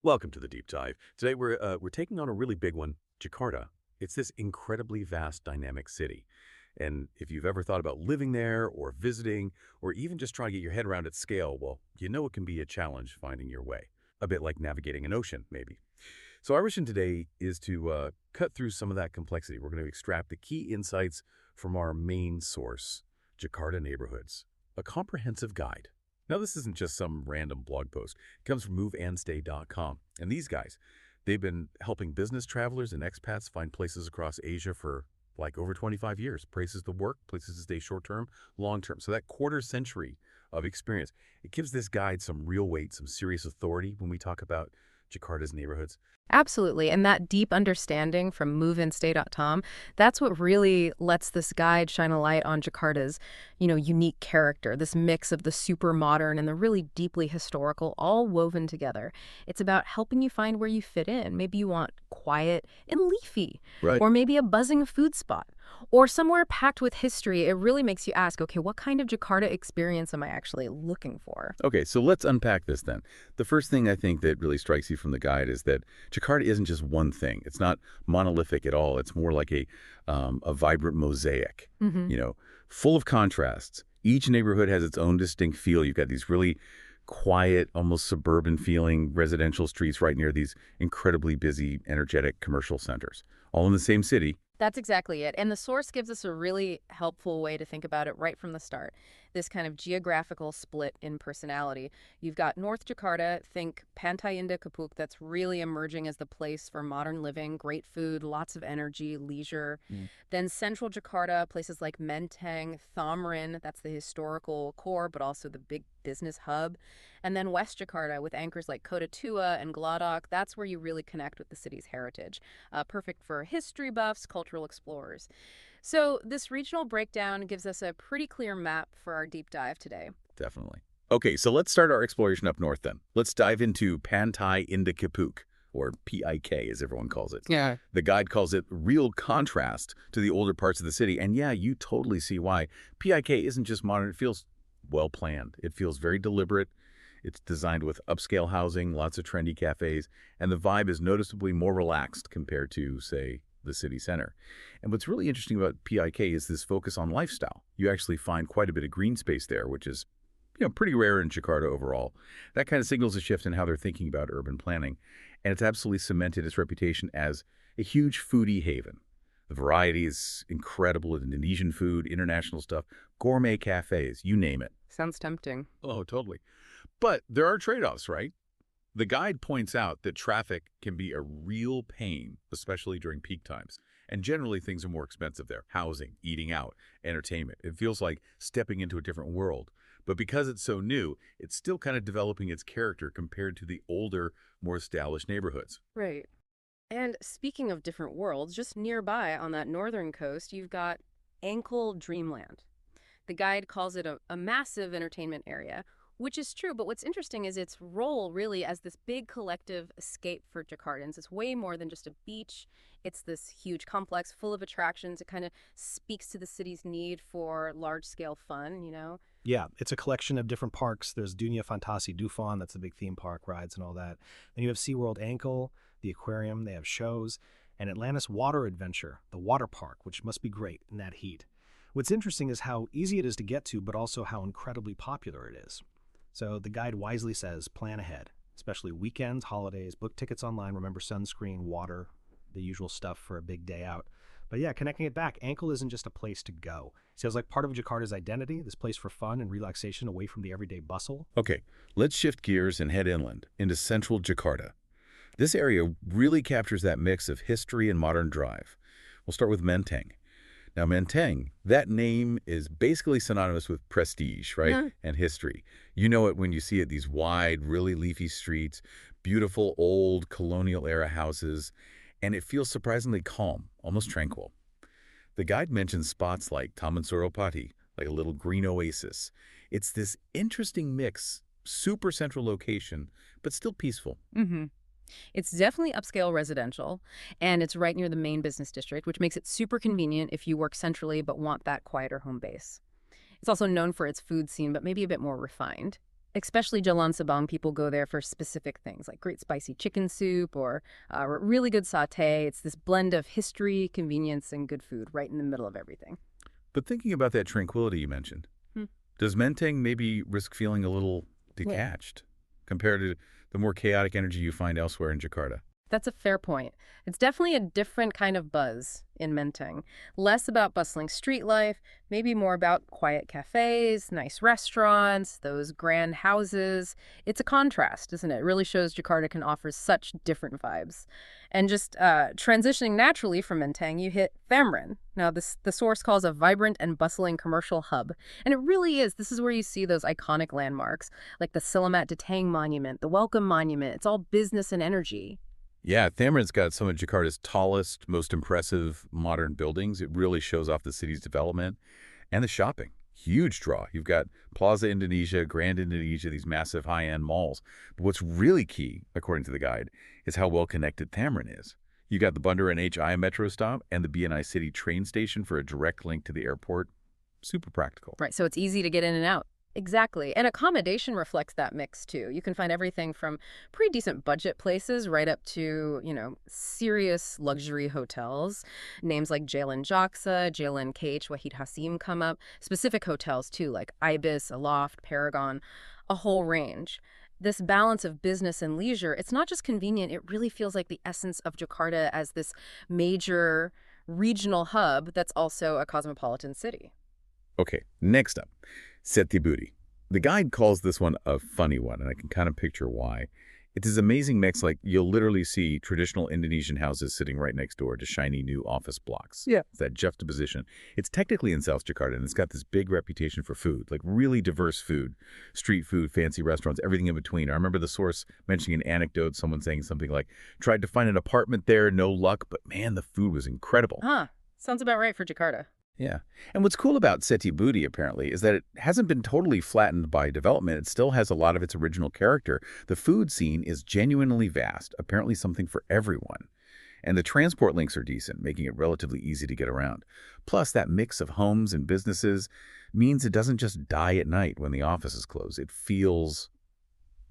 Welcome to the deep dive. Today we're taking on a really big one, Jakarta. It's this incredibly vast, dynamic city. And if you've ever thought about living there or visiting or even just trying to get your head around its scale, well, you know it can be a challenge finding your way. A bit like navigating an ocean, maybe. So our mission today is to cut through some of that complexity. We're going to extract the key insights from our main source, Jakarta Neighborhoods, a comprehensive guide. Now, this isn't just some random blog post. It comes from moveandstay.com. And these guys, they've been helping business travelers and expats find places across Asia for like over 25 years. Places to work, places to stay short-term, long-term. So that quarter century of experience, it gives this guide some real weight, some serious authority when we talk about Jakarta's neighborhoods. Absolutely. And that deep understanding from moveandstay.com, that's what really lets this guide shine a light on Jakarta's, unique character, this mix of the super modern and the really deeply historical all woven together. It's about helping you find where you fit in. Maybe you want quiet and leafy, Right. or maybe a buzzing food spot, or somewhere packed with history. It really makes you ask, okay, what kind of Jakarta experience am I actually looking for? Okay, so let's unpack this then. The first thing I think that really strikes you from the guide is that Jakarta isn't just one thing. It's not monolithic at all. It's more like a vibrant mosaic, full of contrasts. Each neighborhood has its own distinct feel. You've got these really quiet, almost suburban feeling residential streets right near these incredibly busy, energetic commercial centers, all in the same city. That's exactly it. And the source gives us a really helpful way to think about it right from the start. This kind of geographical split in personality. You've got North Jakarta, think Pantai Indah Kapuk, that's really emerging as the place for modern living, great food, lots of energy, leisure. Then Central Jakarta, places like Menteng, Thamrin, that's the historical core, but also the big business hub. And then West Jakarta with anchors like Kota Tua and Glodok, that's where you really connect with the city's heritage. Perfect for history buffs, cultural explorers. So this regional breakdown gives us a pretty clear map for our deep dive today. Definitely. Okay, so let's start our exploration up north then. Let's dive into Pantai Indah Kapuk, or PIK as everyone calls it. Yeah. The guide calls it real contrast to the older parts of the city. And yeah, you totally see why. PIK isn't just modern, it feels well planned. It feels very deliberate. It's designed with upscale housing, lots of trendy cafes, and the vibe is noticeably more relaxed compared to, say, the city center. And what's really interesting about PIK is this focus on lifestyle. You actually find quite a bit of green space there, which is pretty rare in Jakarta overall. That kind of signals a shift in how they're thinking about urban planning. And it's absolutely cemented its reputation as a huge foodie haven. The variety is incredible with Indonesian food, international stuff, gourmet cafes, you name it. Sounds tempting. Oh, totally. But there are trade-offs, right? The guide points out that traffic can be a real pain, especially during peak times. And generally, things are more expensive there. Housing, eating out, entertainment. It feels like stepping into a different world. But because it's so new, it's still kind of developing its character compared to the older, more established neighborhoods. Right. And speaking of different worlds, just nearby on that northern coast, you've got Ankle Dreamland. The guide calls it a massive entertainment area, which is true, but what's interesting is its role really as this big collective escape for Jakartans. It's way more than just a beach. It's this huge complex full of attractions. It kind of speaks to the city's need for large-scale fun. Yeah, it's a collection of different parks. There's Dunia Fantasi Dufan, that's the big theme park, rides and all that. Then you have SeaWorld Ankle, the aquarium, they have shows, and Atlantis Water Adventure, the water park, which must be great in that heat. What's interesting is how easy it is to get to, but also how incredibly popular it is. So the guide wisely says, plan ahead, especially weekends, holidays, book tickets online, remember sunscreen, water, the usual stuff for a big day out. But yeah, connecting it back, Ankle isn't just a place to go. It feels like part of Jakarta's identity, this place for fun and relaxation away from the everyday bustle. Okay, let's shift gears and head inland into central Jakarta. This area really captures that mix of history and modern drive. We'll start with Menteng. Now, Menteng, that name is basically synonymous with prestige, right? Yeah. And history. You know it when you see it, these wide, really leafy streets, beautiful old colonial-era houses, and it feels surprisingly calm, almost tranquil. The guide mentions spots like Taman Suropati, like a little green oasis. It's this interesting mix, super central location, but still peaceful. Mm-hmm. It's definitely upscale residential, and it's right near the main business district, which makes it super convenient if you work centrally but want that quieter home base. It's also known for its food scene, but maybe a bit more refined. Especially Jalan Sabang, people go there for specific things like great spicy chicken soup or really good satay. It's this blend of history, convenience, and good food right in the middle of everything. But thinking about that tranquility you mentioned, does Menteng maybe risk feeling a little detached compared to the more chaotic energy you find elsewhere in Jakarta? That's a fair point. It's definitely a different kind of buzz in Menteng. Less about bustling street life, maybe more about quiet cafes, nice restaurants, those grand houses. It's a contrast, isn't it? It really shows Jakarta can offer such different vibes. And just transitioning naturally from Menteng, you hit Thamrin. Now, the source calls a vibrant and bustling commercial hub. And it really is. This is where you see those iconic landmarks, like the Selamat Datang Monument, the Welcome Monument. It's all business and energy. Yeah, Thamrin's got some of Jakarta's tallest, most impressive modern buildings. It really shows off the city's development and the shopping. Huge draw. You've got Plaza Indonesia, Grand Indonesia, these massive high-end malls. But what's really key, according to the guide, is how well-connected Thamrin is. You got the Bundaran HI metro stop and the BNI City train station for a direct link to the airport. Super practical. Right, so it's easy to get in and out. Exactly. And accommodation reflects that mix, too. You can find everything from pretty decent budget places right up to, serious luxury hotels. Names like Jalan Jaksa, Jalan KH Wahid Hasim come up. Specific hotels, too, like Ibis, Aloft, Paragon, a whole range. This balance of business and leisure, it's not just convenient, it really feels like the essence of Jakarta as this major regional hub that's also a cosmopolitan city. Okay, next up, Setibudi. The guide calls this one a funny one, and I can kind of picture why. It's this amazing mix, like you'll literally see traditional Indonesian houses sitting right next door to shiny new office blocks. Yeah. It's that juxtaposition. It's technically in South Jakarta, and it's got this big reputation for food, like really diverse food, street food, fancy restaurants, everything in between. I remember the source mentioning an anecdote, someone saying something like, tried to find an apartment there, no luck, but man, the food was incredible. Huh. Sounds about right for Jakarta. Yeah. And what's cool about Setibudi, apparently, is that it hasn't been totally flattened by development. It still has a lot of its original character. The food scene is genuinely vast, apparently something for everyone. And the transport links are decent, making it relatively easy to get around. Plus, that mix of homes and businesses means it doesn't just die at night when the office is closed. It feels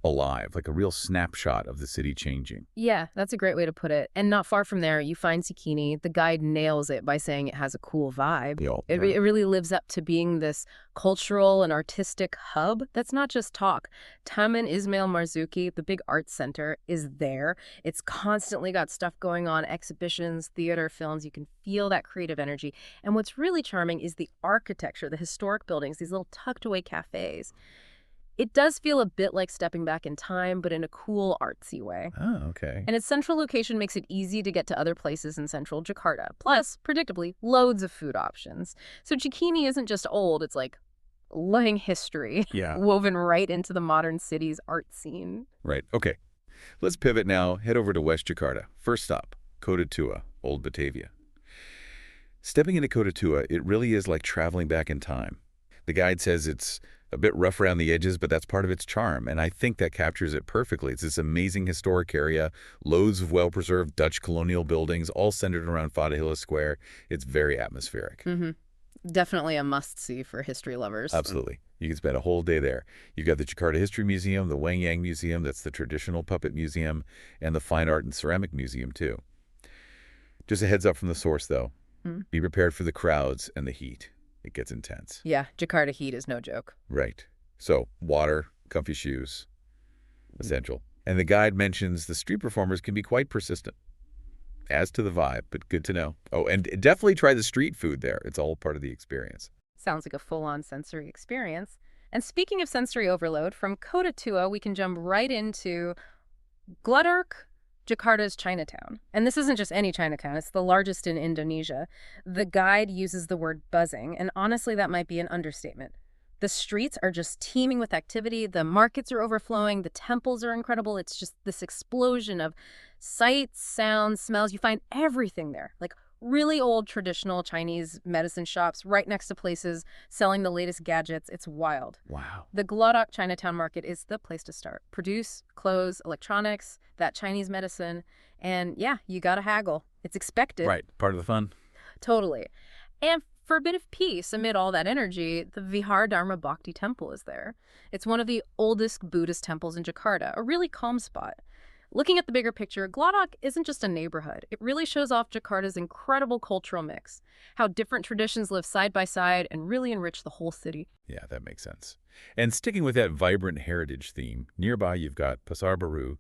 alive, like a real snapshot of the city changing. Yeah, that's a great way to put it. And not far from there, you find Cikini. The guide nails it by saying it has a cool vibe. It really lives up to being this cultural and artistic hub that's not just talk. Taman Ismail Marzuki, the big arts center, is there. It's constantly got stuff going on, exhibitions, theater, films. You can feel that creative energy. And what's really charming is the architecture, the historic buildings, these little tucked away cafes. It does feel a bit like stepping back in time, but in a cool, artsy way. Oh, okay. And its central location makes it easy to get to other places in central Jakarta. Plus, predictably, loads of food options. So Cikini isn't just old, it's like long history woven right into the modern city's art scene. Right. Okay. Let's pivot now. Head over to West Jakarta. First stop, Kota Tua, Old Batavia. Stepping into Kota Tua, it really is like traveling back in time. The guide says it's a bit rough around the edges, but that's part of its charm, and I think that captures it perfectly. It's this amazing historic area, loads of well-preserved Dutch colonial buildings, all centered around Fatahillah Square. It's very atmospheric. Definitely a must-see for history lovers. Absolutely. You can spend a whole day there. You've got the Jakarta History Museum, the Wang Yang Museum, that's the traditional puppet museum, and the Fine Art and Ceramic Museum, too. Just a heads up from the source, though. Be prepared for the crowds and the heat. It gets intense. Yeah, Jakarta heat is no joke. Right. So, water, comfy shoes, essential. And the guide mentions the street performers can be quite persistent. As to the vibe, but good to know. Oh, and definitely try the street food there. It's all part of the experience. Sounds like a full-on sensory experience. And speaking of sensory overload, from Kota Tua, we can jump right into Gludurk, Jakarta's Chinatown. And this isn't just any Chinatown, it's the largest in Indonesia. The guide uses the word buzzing, and honestly, that might be an understatement. The streets are just teeming with activity, the markets are overflowing, the temples are incredible. It's just this explosion of sights, sounds, smells. You find everything there, like really old traditional Chinese medicine shops right next to places selling the latest gadgets. It's wild. Wow. The Glodok Chinatown Market is the place to start. Produce, clothes, electronics, that Chinese medicine, and yeah, you gotta haggle. It's expected. Right. Part of the fun. Totally. And For a bit of peace amid all that energy, the Vihar Dharma Bhakti Temple is there. It's one of the oldest Buddhist temples in Jakarta, a really calm spot. Looking at the bigger picture, Glodok isn't just a neighborhood. It really shows off Jakarta's incredible cultural mix, how different traditions live side by side and really enrich the whole city. Yeah, that makes sense. And sticking with that vibrant heritage theme, nearby you've got Pasar Baru.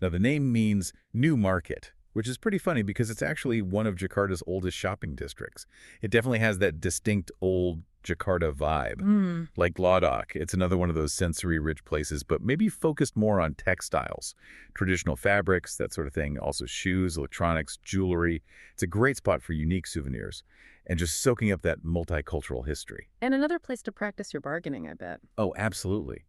Now, the name means new market, which is pretty funny because it's actually one of Jakarta's oldest shopping districts. It definitely has that distinct old Jakarta vibe. Like Glodok, it's another one of those sensory-rich places, but maybe focused more on textiles, traditional fabrics, that sort of thing, also shoes, electronics, jewelry. It's a great spot for unique souvenirs and just soaking up that multicultural history. And another place to practice your bargaining, I bet. Oh, absolutely.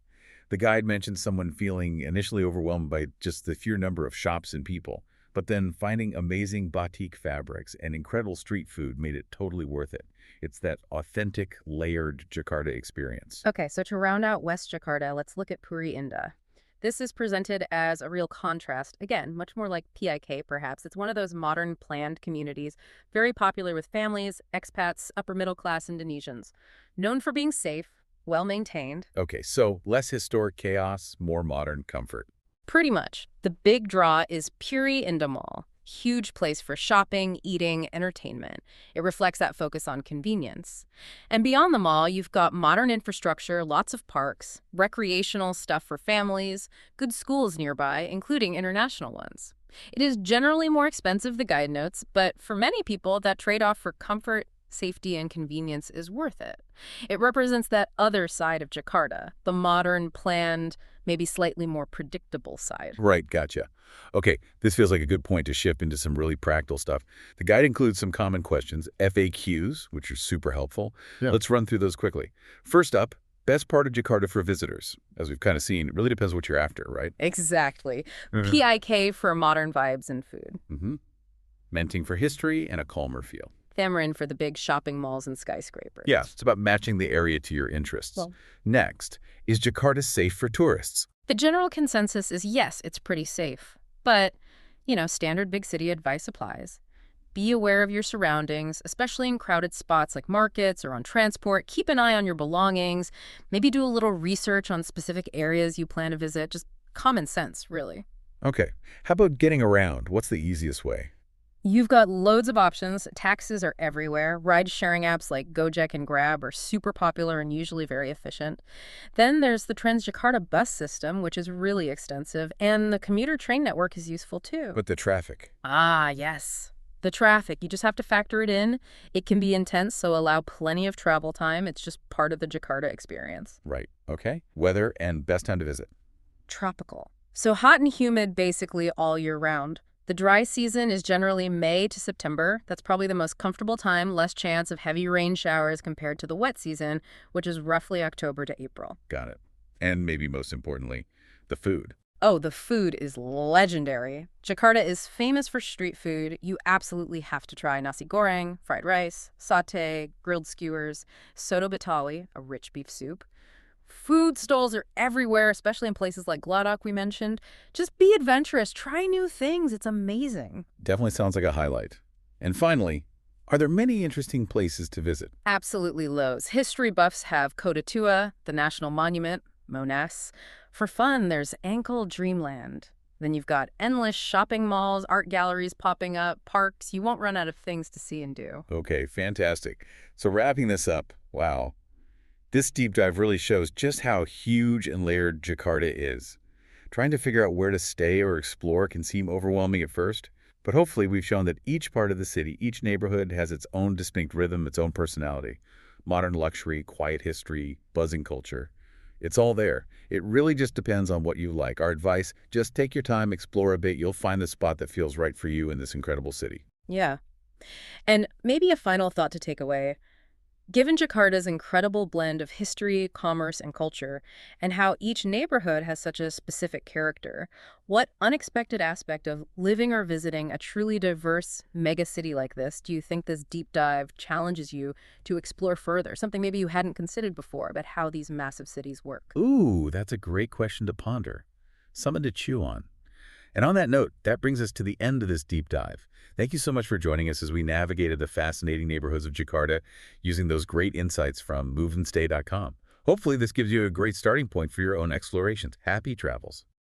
The guide mentioned someone feeling initially overwhelmed by just the sheer number of shops and people, but then finding amazing batik fabrics and incredible street food made it totally worth it. It's that authentic, layered Jakarta experience. Okay, so to round out West Jakarta, let's look at Puri Indah. This is presented as a real contrast. Again, much more like PIK, perhaps. It's one of those modern planned communities, very popular with families, expats, upper-middle-class Indonesians. Known for being safe, well-maintained. Okay, so less historic chaos, more modern comfort. Pretty much. The big draw is Puri Indah Mall. Huge place for shopping, eating, entertainment. It reflects that focus on convenience. And beyond the mall, you've got modern infrastructure, lots of parks, recreational stuff for families, good schools nearby, including international ones. It is generally more expensive, the guide notes, but for many people, that trade-off for comfort, safety, and convenience is worth it. It represents that other side of Jakarta, the modern, planned, maybe slightly more predictable side. Right, gotcha. Okay, this feels like a good point to shift into some really practical stuff. The guide includes some common questions, FAQs, which are super helpful. Yeah. Let's run through those quickly. First up, best part of Jakarta for visitors. As we've kind of seen, it really depends what you're after, right? Exactly. Mhm. PIK for modern vibes and food. Menting for history and a calmer feel. Tamarin for the big shopping malls and skyscrapers. Yeah, it's about matching the area to your interests. Well- Next, is Jakarta safe for tourists? The general consensus is yes, it's pretty safe. But, standard big city advice applies. Be aware of your surroundings, especially in crowded spots like markets or on transport. Keep an eye on your belongings. Maybe do a little research on specific areas you plan to visit. Just common sense, really. Okay, how about getting around? What's the easiest way? You've got loads of options. Taxis are everywhere. Ride-sharing apps like Gojek and Grab are super popular and usually very efficient. Then there's the Transjakarta bus system, which is really extensive, and the commuter train network is useful too. But the traffic. Ah, yes. The traffic, you just have to factor it in. It can be intense, so allow plenty of travel time. It's just part of the Jakarta experience. Right, okay. Weather and best time to visit. Tropical. So hot and humid basically all year round. The dry season is generally May to September. That's probably the most comfortable time, less chance of heavy rain showers compared to the wet season, which is roughly October to April. Got it. And maybe most importantly, the food. Oh, the food is legendary. Jakarta is famous for street food. You absolutely have to try nasi goreng, fried rice, satay, grilled skewers, soto betawi, a rich beef soup. Food stalls are everywhere, especially in places like Glodok we mentioned. Just be adventurous. Try new things. It's amazing. Definitely sounds like a highlight. And finally, are there many interesting places to visit? Absolutely loads. History buffs have Kota Tua, the national monument, Monas. For fun, there's Ankle Dreamland. Then you've got endless shopping malls, art galleries popping up, parks. You won't run out of things to see and do. Okay, fantastic. So wrapping this up, wow. This deep dive really shows just how huge and layered Jakarta is. Trying to figure out where to stay or explore can seem overwhelming at first, but hopefully we've shown that each part of the city, each neighborhood has its own distinct rhythm, its own personality. Modern luxury, quiet history, buzzing culture. It's all there. It really just depends on what you like. Our advice, just take your time, explore a bit. You'll find the spot that feels right for you in this incredible city. Yeah. And maybe a final thought to take away. Given Jakarta's incredible blend of history, commerce, and culture, and how each neighborhood has such a specific character, what unexpected aspect of living or visiting a truly diverse megacity like this do you think this deep dive challenges you to explore further? Something maybe you hadn't considered before about how these massive cities work. Ooh, that's a great question to ponder. Something to chew on. And on that note, that brings us to the end of this deep dive. Thank you so much for joining us as we navigated the fascinating neighborhoods of Jakarta using those great insights from moveandstay.com. Hopefully this gives you a great starting point for your own explorations. Happy travels.